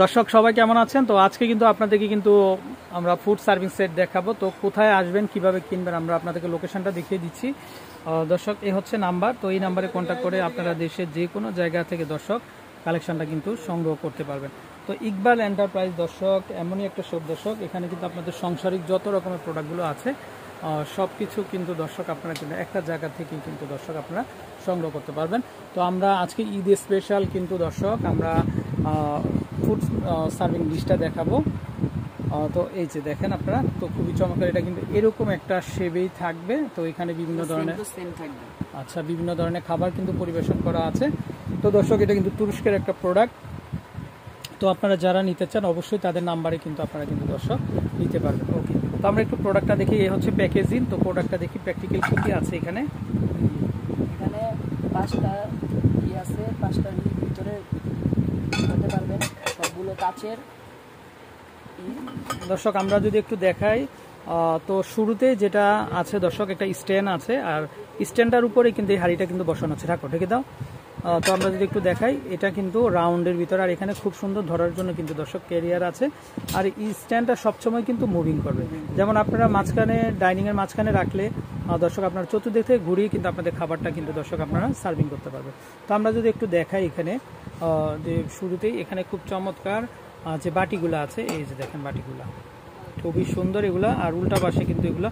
দর্শক সবাই কেমন আছেন? তো আজকে কিন্তু আপনাদেরকে কিন্তু আমরা ফুড সার্ভিং সেট দেখাবো। তো কোথায় আসবেন, কিভাবে কিনবেন, আমরা আপনাদেরকে লোকেশনটা দেখিয়ে দিচ্ছি। দর্শক এই হচ্ছে নাম্বার, তো এই নাম্বারে কন্ট্যাক্ট করে আপনারা দেশের যে কোনো জায়গা থেকে দর্শক কালেকশনটা কিন্তু সংগ্রহ করতে পারবেন। তো ইকবাল এন্টারপ্রাইজ দর্শক এমনই একটা শপ দর্শক, এখানে কিন্তু আপনাদের সাংসারিক যত রকমের প্রোডাক্টগুলো আছে সব কিছু কিন্তু দর্শক আপনারা কিন্তু একটা জায়গা থেকেই কিন্তু দর্শক আপনারা সংগ্রহ করতে পারবেন। তো আমরা আজকে ঈদ স্পেশাল কিন্তু দর্শক আমরা ফুড সার্ভিং ডিশটা দেখাবো। তো এই যে দেখেন আপনারা, তো খুবই চমৎকার, এটা কিন্তু এরকম একটা শেপেই থাকবে। তো এখানে বিভিন্ন ধরনের বিভিন্ন ধরনের খাবার কিন্তু পরিবেশন করা আছে। তো দর্শক এটা কিন্তু তুরস্কের একটা প্রোডাক্ট। তো আপনারা যারা নিতে চান অবশ্যই তাদের নাম্বারে কিন্তু আপনারা কিন্তু দর্শক নিতে পারবেন। ওকে, তো আমরা একটু প্রোডাক্টটা দেখি। এই হচ্ছে প্যাকেজিং। তো প্রোডাক্টটা দেখি প্র্যাকটিক্যাল কি আছে এখানে। এখানে 5টা কি আছে, 5টার ভিতরে হতে পারবেন, সবগুলো কাচের। দর্শক আমরা যদি একটু দেখাই, তো শুরুতে যেটা আছে দর্শক একটা স্ট্যান্ড আছে, আর স্ট্যান্ডটার উপরে কিন্তু এই হাঁড়িটা কিন্তু বসানো আছে। ঢাকো ঢেকে দাও। তো আমরা যদি একটু দেখাই, এটা কিন্তু রাউন্ডের ভিতরে, আর এখানে খুব সুন্দর ধরার জন্য কিন্তু দর্শক ক্যারিয়ার আছে। আর এই স্ট্যান্ডটা সবসময় কিন্তু মুভিং করবে, যেমন আপনারা মাঝখানে ডাইনিংয়ের মাঝখানে রাখলে দর্শক আপনার চতুর্দিক থেকে ঘুরিয়ে কিন্তু আপনাদের খাবারটা কিন্তু দর্শক আপনারা সার্ভিং করতে পারবে। তো আমরা যদি একটু দেখাই এখানে, যে শুরুতেই এখানে খুব চমৎকার যে বাটিগুলো আছে, এই যে দেখেন বাটিগুলো খুবই সুন্দর এগুলা, আর উল্টা পাশে কিন্তু এগুলো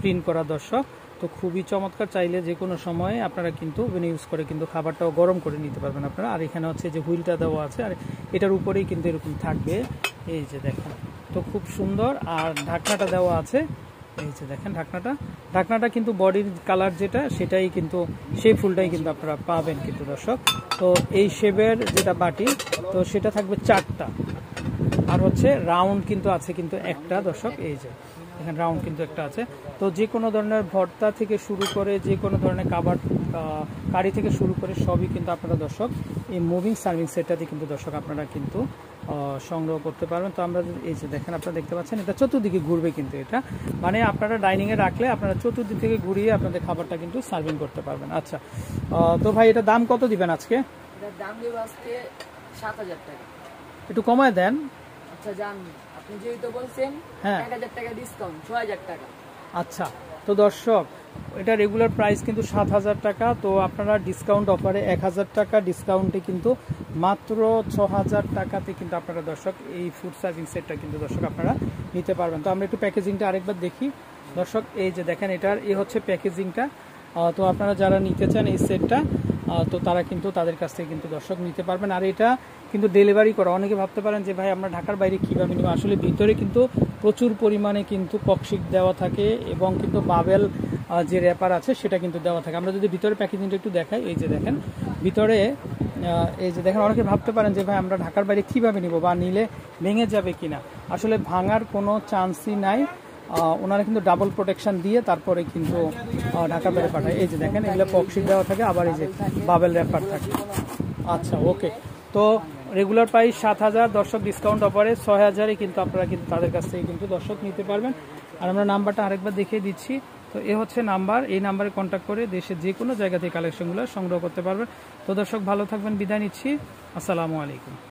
প্রিন্ট করা দর্শক। তো খুবই চমৎকার, চাইলে যে কোনো সময়ে আপনারা কিন্তু ওভেন ইউজ করে কিন্তু খাবারটাও গরম করে নিতে পারবেন আপনারা। আর এখানে হচ্ছে যে হুইলটা দেওয়া আছে, আর এটার উপরেই কিন্তু এরকম থাকবে, এই যে দেখেন। তো খুব সুন্দর, আর ঢাকনাটা দেওয়া আছে, এই যে দেখেন ঢাকনাটা কিন্তু বডির কালার যেটা সেটাই কিন্তু সেই ফুলটাই কিন্তু আপনারা পাবেন কিন্তু দর্শক। তো এই শেপের যেটা বাটি, তো সেটা থাকবে 4টা, আর হচ্ছে রাউন্ড কিন্তু আছে কিন্তু একটা দর্শক, এই যে এখানে রাউন্ড কিন্তু একটা আছে। তো যে কোনো ধরনের ভর্তা থেকে শুরু করে যে কোনো ধরনের কারি থেকে শুরু করে সবই কিন্তু আপনারা দর্শক এই মুভিং সার্ভিং সেটটাতে কিন্তু দর্শক আপনারা কিন্তু সংগ্রহ করতে পারবেন। তো আমরা এই যে দেখেন, আপনারা দেখতে পাচ্ছেন এটা চতুর্দিকে ঘুরবে কিন্তু, এটা মানে আপনারা ডাইনিংয়ে রাখলে আপনারা চতুর্দিক থেকে ঘুরিয়ে আপনাদের খাবারটা কিন্তু সার্ভিং করতে পারবেন। আচ্ছা, তো ভাই এটা দাম কত দিবেন আজকে? এটার দাম দেব আজকে 7000 টাকা। একটু কমায় দেন। আচ্ছা জান, আপনি যেহেতু বলছেন 1000 টাকা ডিসকাউন্ট, 6000 টাকা। আচ্ছা, তো দর্শক এটা রেগুলার প্রাইস কিন্তু 7000 টাকা। তো আপনারা ডিসকাউন্ট অফারে 1000 টাকা ডিসকাউন্টে কিন্তু মাত্র 6000 টাকাতে কিন্তু আপনারা দর্শক এই ফুড সার্ভিং সেটটা কিন্তু দর্শক আপনারা নিতে পারবেন। তো আমরা একটু প্যাকেজিংটা আরেকবার দেখি দর্শক, এই যে দেখেন এটার এই হচ্ছে প্যাকেজিংটা। তো আপনারা যারা নিতে চান এই সেটটা, তো তারা কিন্তু তাদের কাছ থেকে কিন্তু দর্শক নিতে পারবেন। আর এটা কিন্তু ডেলিভারি করা, অনেকে ভাবতে পারেন যে ভাই আমরা ঢাকার বাইরে কীভাবে নিব, আসলে ভিতরে কিন্তু প্রচুর পরিমাণে কিন্তু ককশিট দেওয়া থাকে এবং কিন্তু বাবেল যে র্যাপার আছে সেটা কিন্তু দেওয়া থাকে। আমরা যদি ভিতরে প্যাকেজিংটা একটু দেখাই, এই যে দেখেন ভিতরে, এই যে দেখেন অনেকে ভাবতে পারেন যে ভাই আমরা ঢাকার বাইরে কীভাবে নিব বা নিলে ভেঙে যাবে কিনা, আসলে ভাঙার কোনো চান্সই নাই। ওনারা কিন্তু ডাবল প্রোটেকশন দিয়ে তারপরে কিন্তু ঢাকার বাইরে পাঠায়। এই যে দেখেন এগুলো ককশিট দেওয়া থাকে, আবার এই যে বাবেল র্যাপার থাকে। আচ্ছা ওকে, তো রেগুলার প্রাইস 7000, দর্শক ডিসকাউন্ট অফারে 6000-এ কিন্তু আপনারা কিন্তু তাদের কাছ থেকে কিন্তু দর্শক নিতে পারবেন। আর আমরা নাম্বারটা আরেকবার দেখিয়ে দিচ্ছি। তো এ হচ্ছে নাম্বার, এই নাম্বারে কন্ট্যাক্ট করে দেশের যে কোনো জায়গা থেকে কালেকশনগুলো সংগ্রহ করতে পারবেন। তো দর্শক ভালো থাকবেন, বিদায় নিচ্ছি, আসসালামু আলাইকুম।